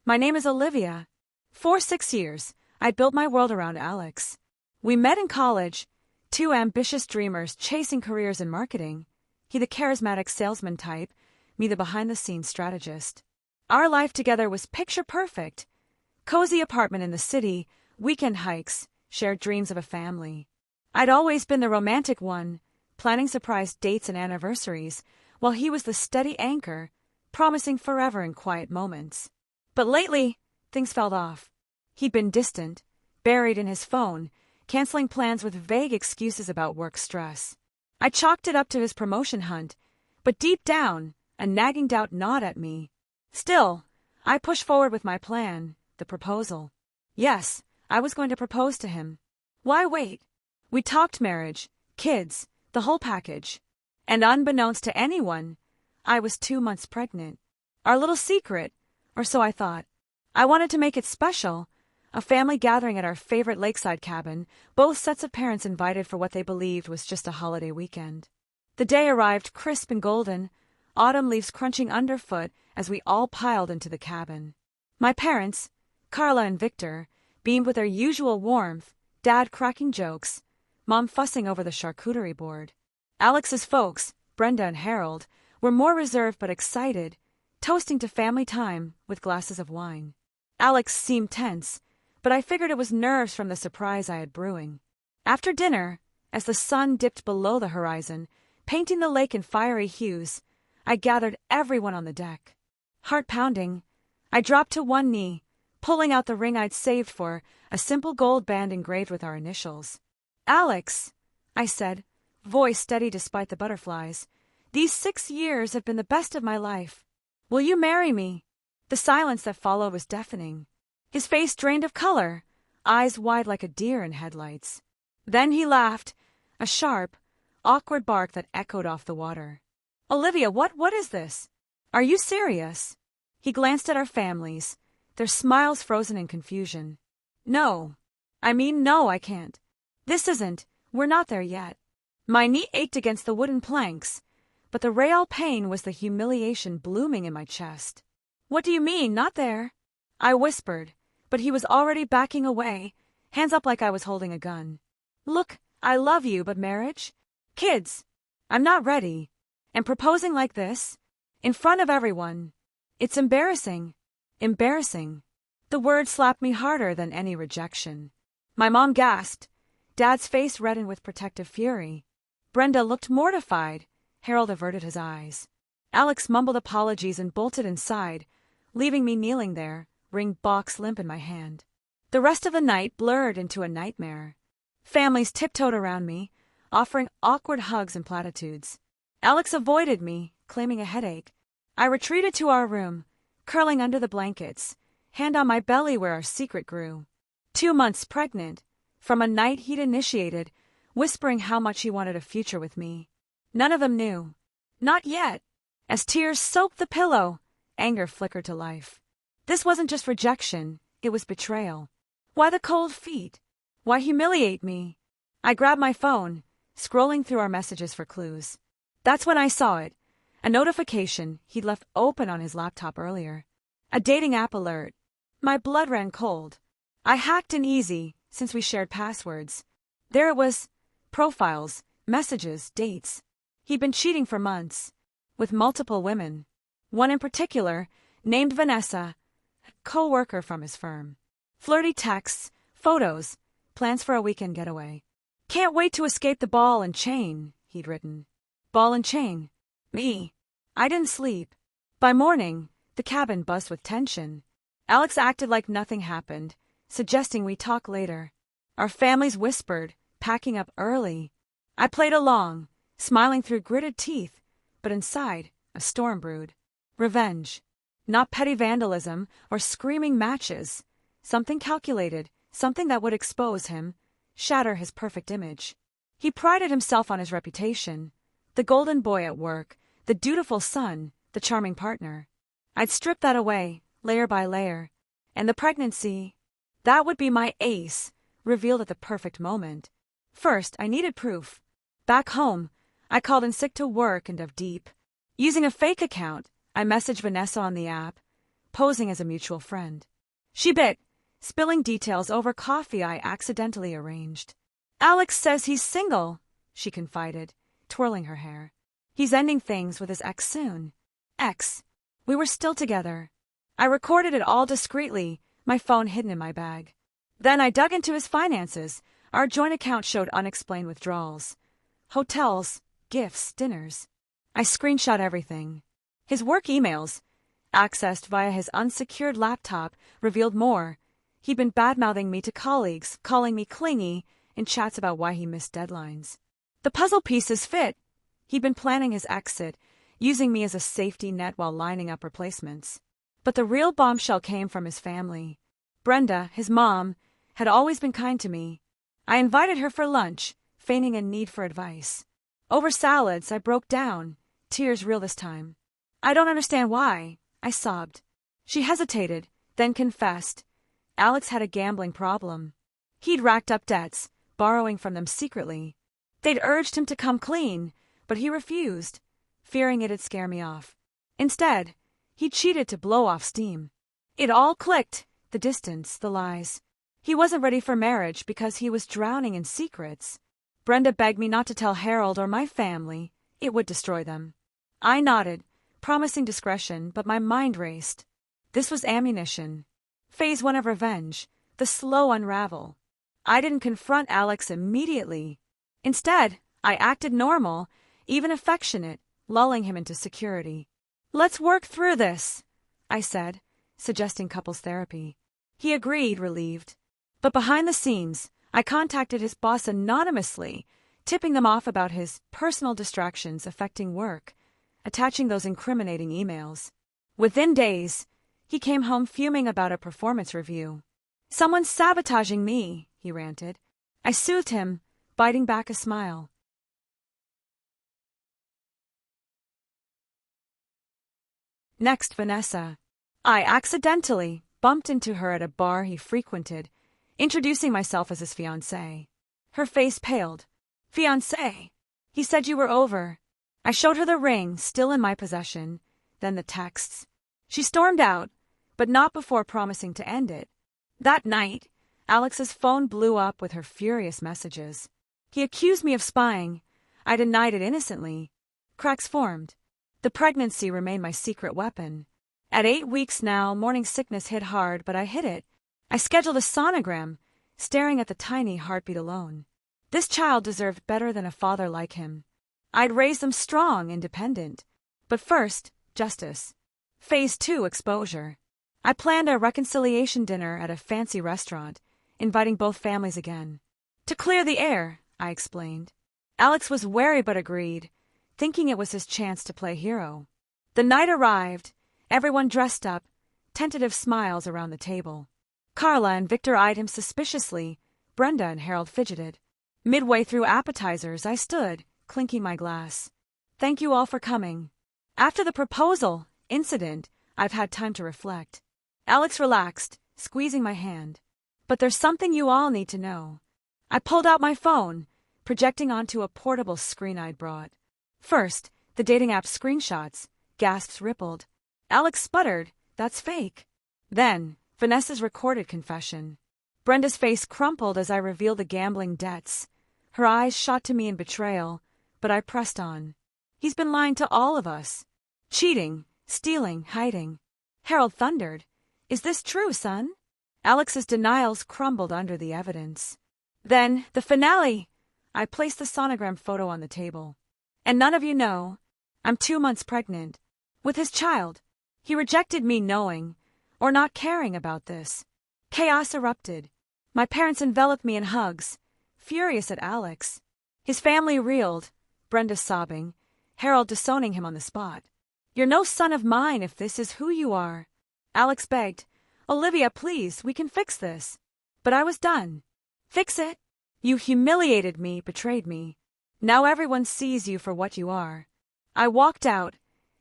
My name is Olivia. For 6 years, I'd built my world around Alex. We met in college, two ambitious dreamers chasing careers in marketing. He the charismatic salesman type, me the behind-the-scenes strategist. Our life together was picture-perfect. Cozy apartment in the city, weekend hikes, shared dreams of a family. I'd always been the romantic one, planning surprise dates and anniversaries, while he was the steady anchor, promising forever in quiet moments. But lately, things fell off. He'd been distant, buried in his phone, canceling plans with vague excuses about work stress. I chalked it up to his promotion hunt, but deep down, a nagging doubt gnawed at me. Still, I pushed forward with my plan, the proposal. Yes, I was going to propose to him. Why wait? We talked marriage, kids, the whole package. And unbeknownst to anyone, I was 2 months pregnant. Our little secret, or so I thought. I wanted to make it special. A family gathering at our favorite lakeside cabin, both sets of parents invited for what they believed was just a holiday weekend. The day arrived crisp and golden, autumn leaves crunching underfoot as we all piled into the cabin. My parents, Carla and Victor, beamed with their usual warmth, Dad cracking jokes, Mom fussing over the charcuterie board. Alex's folks, Brenda and Harold, were more reserved but excited, toasting to family time with glasses of wine. Alex seemed tense, but I figured it was nerves from the surprise I had brewing. After dinner, as the sun dipped below the horizon, painting the lake in fiery hues, I gathered everyone on the deck. Heart pounding, I dropped to one knee, pulling out the ring I'd saved for, a simple gold band engraved with our initials. Alex, I said, voice steady despite the butterflies, these 6 years have been the best of my life. Will you marry me? The silence that followed was deafening. His face drained of color, eyes wide like a deer in headlights. Then he laughed, a sharp, awkward bark that echoed off the water. Olivia, what is this? Are you serious? He glanced at our families, their smiles frozen in confusion. No. No, I can't. We're not there yet. My knee ached against the wooden planks, but the real pain was the humiliation blooming in my chest. What do you mean, not there? I whispered, but he was already backing away, hands up like I was holding a gun. Look, I love you, but marriage? Kids. I'm not ready. And proposing like this, in front of everyone, it's embarrassing. Embarrassing. The word slapped me harder than any rejection. My mom gasped. Dad's face reddened with protective fury. Brenda looked mortified. Harold averted his eyes. Alex mumbled apologies and bolted inside, leaving me kneeling there, ring box limp in my hand. The rest of the night blurred into a nightmare. Families tiptoed around me, offering awkward hugs and platitudes. Alex avoided me, claiming a headache. I retreated to our room, curling under the blankets, hand on my belly where our secret grew. 2 months pregnant, from a night he'd initiated, whispering how much he wanted a future with me. None of them knew. Not yet. As tears soaked the pillow, anger flickered to life. This wasn't just rejection, it was betrayal. Why the cold feet? Why humiliate me? I grabbed my phone, scrolling through our messages for clues. That's when I saw it. A notification he'd left open on his laptop earlier. A dating app alert. My blood ran cold. I hacked in easy, since we shared passwords. There it was. Profiles, messages, dates. He'd been cheating for months. With multiple women. One in particular, named Vanessa, a coworker from his firm. Flirty texts, photos, plans for a weekend getaway. Can't wait to escape the ball and chain, he'd written. Ball and chain. Me. I didn't sleep. By morning, the cabin buzzed with tension. Alex acted like nothing happened, suggesting we talk later. Our families whispered, packing up early. I played along, smiling through gritted teeth, but inside, a storm brewed. Revenge. Not petty vandalism or screaming matches. Something calculated, something that would expose him, shatter his perfect image. He prided himself on his reputation. The golden boy at work, the dutiful son, the charming partner. I'd strip that away, layer by layer. And the pregnancy, that would be my ace, revealed at the perfect moment. First, I needed proof. Back home, I called in sick to work and dove deep. Using a fake account, I messaged Vanessa on the app, posing as a mutual friend. She bit, spilling details over coffee I accidentally arranged. Alex says he's single, she confided, twirling her hair. He's ending things with his ex soon. Ex. We were still together. I recorded it all discreetly, my phone hidden in my bag. Then I dug into his finances. Our joint account showed unexplained withdrawals. Hotels, gifts, dinners. I screenshot everything. His work emails, accessed via his unsecured laptop, revealed more. He'd been bad-mouthing me to colleagues, calling me clingy, in chats about why he missed deadlines. The puzzle pieces fit. He'd been planning his exit, using me as a safety net while lining up replacements. But the real bombshell came from his family. Brenda, his mom, had always been kind to me. I invited her for lunch, feigning a need for advice. Over salads, I broke down, tears real this time. I don't understand why, I sobbed. She hesitated, then confessed. Alex had a gambling problem. He'd racked up debts, borrowing from them secretly. They'd urged him to come clean, but he refused, fearing it'd scare me off. Instead, he cheated to blow off steam. It all clicked, the distance, the lies. He wasn't ready for marriage because he was drowning in secrets. Brenda begged me not to tell Harold or my family. It would destroy them. I nodded, promising discretion, but my mind raced. This was ammunition. Phase 1 of revenge, the slow unravel. I didn't confront Alex immediately. Instead, I acted normal, even affectionate, lulling him into security. Let's work through this, I said, suggesting couples therapy. He agreed, relieved. But behind the scenes, I contacted his boss anonymously, tipping them off about his personal distractions affecting work, attaching those incriminating emails. Within days, he came home fuming about a performance review. Someone's sabotaging me, he ranted. I soothed him, biting back a smile. Next, Vanessa. I accidentally bumped into her at a bar he frequented, introducing myself as his fiancé. Her face paled. Fiancé? He said you were over. I showed her the ring, still in my possession, then the texts. She stormed out, but not before promising to end it. That night, Alex's phone blew up with her furious messages. He accused me of spying. I denied it innocently. Cracks formed. The pregnancy remained my secret weapon. At 8 weeks now, morning sickness hit hard, but I hid it. I scheduled a sonogram, staring at the tiny heartbeat alone. This child deserved better than a father like him. I'd raise them strong, independent. But first, justice. Phase 2, exposure. I planned a reconciliation dinner at a fancy restaurant, inviting both families again. To clear the air, I explained. Alex was wary but agreed, thinking it was his chance to play hero. The night arrived, everyone dressed up, tentative smiles around the table. Carla and Victor eyed him suspiciously. Brenda and Harold fidgeted. Midway through appetizers, I stood, clinking my glass. Thank you all for coming. After the proposal incident, I've had time to reflect. Alex relaxed, squeezing my hand. But there's something you all need to know. I pulled out my phone, projecting onto a portable screen I'd brought. First, the dating app screenshots. Gasps rippled. Alex sputtered, "That's fake." Then, Vanessa's recorded confession. Brenda's face crumpled as I revealed the gambling debts. Her eyes shot to me in betrayal, but I pressed on. He's been lying to all of us. Cheating, stealing, hiding. Harold thundered. Is this true, son? Alex's denials crumbled under the evidence. Then, the finale. I placed the sonogram photo on the table. And none of you know, I'm 2 months pregnant. With his child. He rejected me knowing, or not caring about this. Chaos erupted. My parents enveloped me in hugs, furious at Alex. His family reeled, Brenda sobbing, Harold disowning him on the spot. You're no son of mine if this is who you are. Alex begged, Olivia, please, we can fix this. But I was done. Fix it? You humiliated me, betrayed me. Now everyone sees you for what you are. I walked out,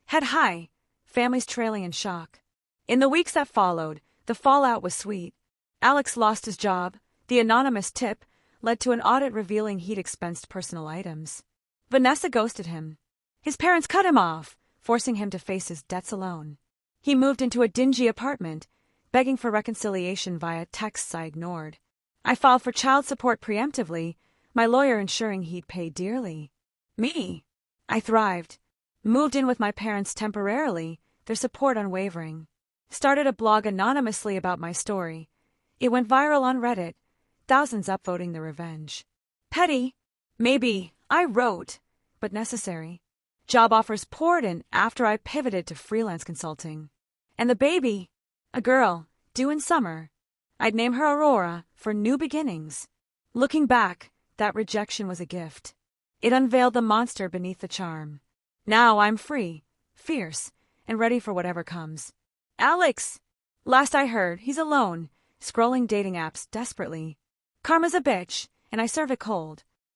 head high, families trailing in shock. In the weeks that followed, the fallout was sweet. Alex lost his job. The anonymous tip led to an audit revealing he'd expensed personal items. Vanessa ghosted him. His parents cut him off, forcing him to face his debts alone. He moved into a dingy apartment, begging for reconciliation via texts I ignored. I filed for child support preemptively, my lawyer ensuring he'd pay dearly. Me. I thrived. Moved in with my parents temporarily, their support unwavering. Started a blog anonymously about my story. It went viral on Reddit, thousands upvoting the revenge. Petty? Maybe, I wrote, but necessary. Job offers poured in after I pivoted to freelance consulting. And the baby? A girl, due in summer. I'd name her Aurora for new beginnings. Looking back, that rejection was a gift. It unveiled the monster beneath the charm. Now I'm free, fierce, and ready for whatever comes. Alex! Last I heard, he's alone, scrolling dating apps desperately. Karma's a bitch, and I serve it cold.